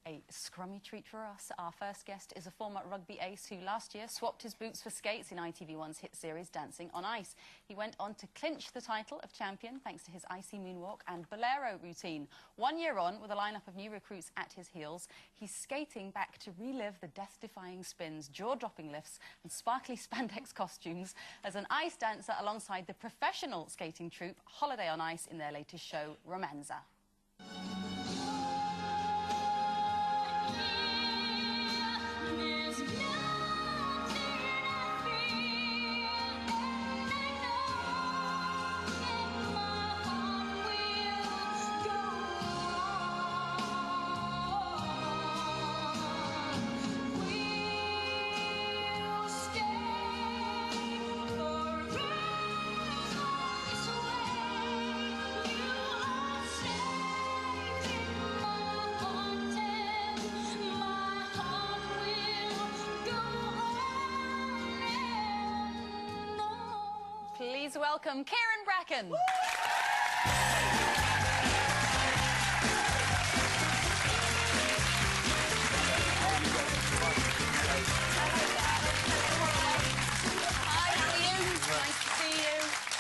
a scrummy treat for us. Our first guest is a former rugby ace who last year swapped his boots for skates in ITV1's hit series Dancing on Ice. He went on to clinch the title of champion thanks to his icy moonwalk and bolero routine. 1 year on, with a lineup of new recruits at his heels, he's skating back to relive the death-defying spins, jaw-dropping lifts and sparkly spandex costumes as an ice dancer alongside the professional skating troupe Holiday on Ice in their latest show, Romanza. Please welcome Kyran Bracken.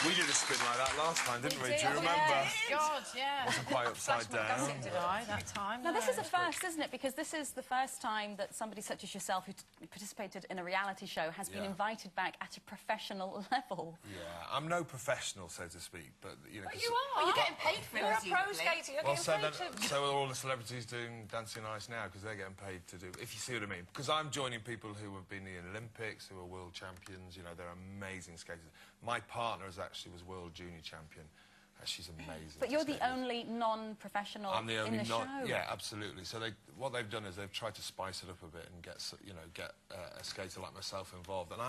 We did a spin like that last time, didn't we? Do you remember? God, yeah. Wasn't quite upside down. Did I that time? Now, this is a first, isn't it? Because this is the first time that somebody such as yourself, who participated in a reality show, has been invited back at a professional level. Yeah, I'm no professional, so to speak, but, you know... But you are. You're getting paid for it. You're a pro skater. You're getting paid to... So are all the celebrities doing Dancing on Ice now, because they're getting paid to do... If you see what I mean. Because I'm joining people who have been in the Olympics, who are world champions, you know, they're amazing skaters. My partner was world junior champion. She's amazing. But you're the only non-professional in the show. Yeah, absolutely. So what they've done is they've tried to spice it up a bit and get a skater like myself involved. And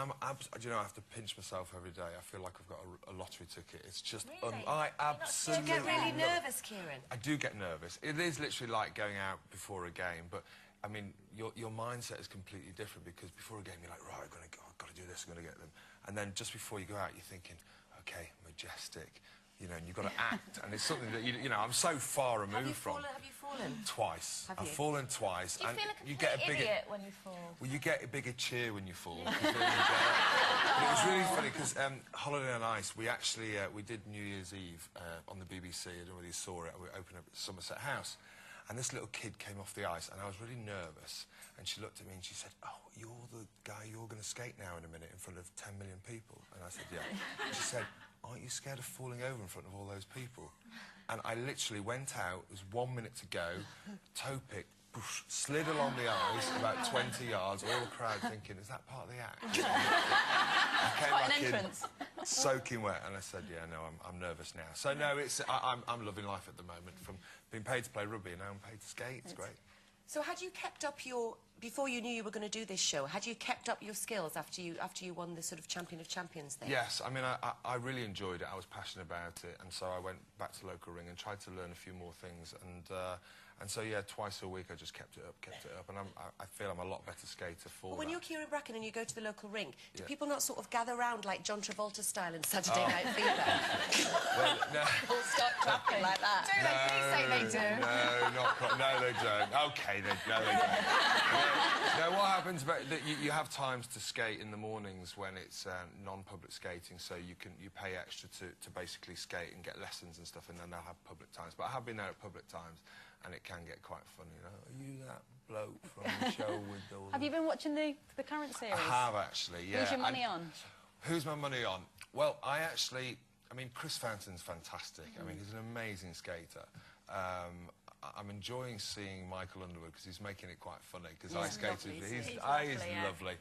you know, I have to pinch myself every day. I feel like I've got a lottery ticket. It's just really? I absolutely. Do you get really nervous, Kyran? I do get nervous. It is literally like going out before a game, but I mean, your mindset is completely different, because before a game you're like, right, I've got to do this, I'm going to get them, and then just before you go out you're thinking, okay, majestic. You know, and you've got to act, and it's something that, you know, I'm so far removed from. Have you fallen? Twice. Have I've you? fallen twice. Do you and feel like a you get a bigger idiot when you fall? Well, you get a bigger cheer when you fall. But it was really funny, because Holiday on Ice, we actually we did New Year's Eve on the BBC. I don't know whether you saw it. We opened up at Somerset House, and this little kid came off the ice, and I was really nervous. And she looked at me and she said, "Oh, you're the guy, you're going to skate now in a minute in front of 10 million people." And I said, "Yeah." And she said, "Aren't you scared of falling over in front of all those people?" And I literally went out, it was 1 minute to go, toe pick, poof, slid along the ice about 20 yards, all the crowd thinking, is that part of the act? I came back in soaking wet, and I said, yeah, no, I'm nervous now. So no, I'm loving life at the moment, from being paid to play rugby and now I'm paid to skate. It's great. So had you kept up before you knew you were going to do this show, had you kept up your skills after you won the sort of Champion of Champions thing? Yes, I mean, I really enjoyed it. I was passionate about it, and so I went back to local ring and tried to learn a few more things, and so yeah, twice a week I just kept it up, and I feel I'm a lot better skater for But when that. you're Kyran Bracken and you go to the local ring, do Yeah. people not sort of gather round like John Travolta style in Saturday Night Fever? Well, no. All start clapping like that. Do they? Please say they do. No, they don't. Okay, no, they don't. No, what happens about you have times to skate in the mornings when it's non-public skating, so you pay extra to basically skate and get lessons and stuff, and then they'll have public times. But I have been there at public times, and it can get quite funny. You know, are you that bloke from the show with all? Have you been watching the current series? I have, actually. Yeah. Who's your money on? Who's my money on? Well, I mean, Chris Fountain's fantastic. I mean, he's an amazing skater. I'm enjoying seeing Michael Underwood, because he's making it quite funny, because I skated. He's lovely.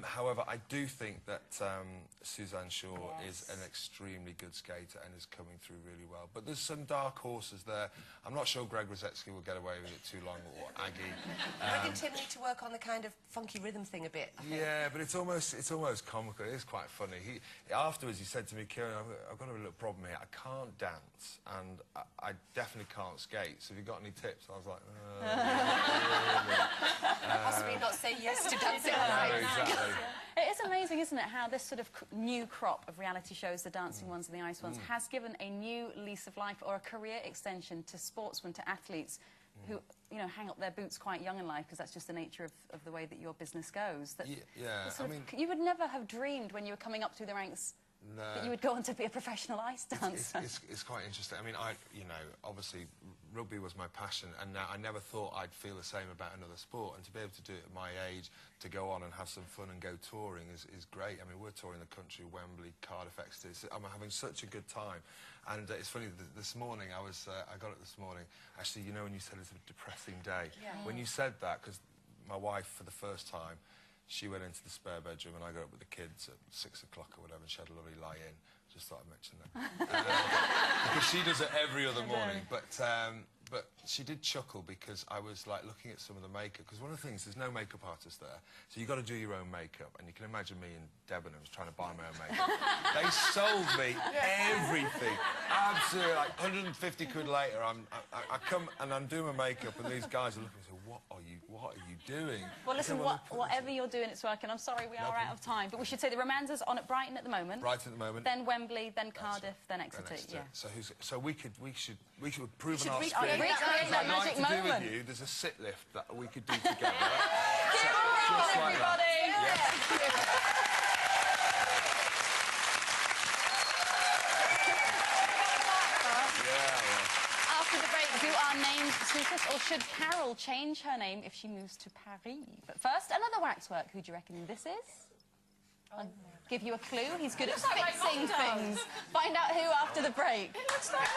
However, I do think that Suzanne Shaw is an extremely good skater and is coming through really well. But there's some dark horses there. I'm not sure Greg Rosetsky will get away with it too long, or Aggie. I reckon Tim need to work on the kind of funky rhythm thing a bit. I think. Yeah, but it's almost comical. It is quite funny. Afterwards, he said to me, "Kyran, I've got a little problem here. I can't dance, and I definitely can't skate. So have you got any tips?" I was like, possibly not say yes to dancing. No, exactly. It is amazing, isn't it, how this sort of new crop of reality shows, the dancing ones and the ice ones, has given a new lease of life or a career extension to sportsmen, to athletes who, you know, hang up their boots quite young in life, because that's just the nature of the way that your business goes. That I mean, you would never have dreamed when you were coming up through the ranks that you would go on to be a professional ice dancer. It's quite interesting. I mean, you know, obviously rugby was my passion, and I never thought I'd feel the same about another sport. And to be able to do it at my age, to go on and have some fun and go touring is great. I mean, we're touring the country, Wembley, Cardiff, Exeter. I'm having such a good time. And it's funny, this morning, I got it this morning. Actually, you know, when you said it's a depressing day, when you said that, because my wife, for the first time, she went into the spare bedroom and I got up with the kids at 6 o'clock or whatever, and she had a lovely lie-in. Just thought I'd mention that. Because she does it every other morning. But she did chuckle because I was, like, looking at some of the makeup. Because one of the things, there's no makeup artist there. So you've got to do your own makeup. And you can imagine me in Debenhams trying to buy my own makeup. They sold me everything. Absolutely. Like, 150 quid later, I come and I'm doing my makeup, and these guys are looking and say, what are you doing? Well, listen, whatever you're doing, it's working. I'm sorry, we are out of time. But we should say the Romanza's on at Brighton at the moment. Brighton at the moment. Then Wembley, then Cardiff, then Exeter. Yeah. So we should prove our recreate strength. that I'd like magic to moment. do with you, there's a sit lift that we could do together. Just like everybody! After the break, do our names suit us, or should Carol change her name if she moves to Paris? But first, another waxwork. Who do you reckon this is? I'll give you a clue. He's good at fixing things. Find out who after the break. It looks like me.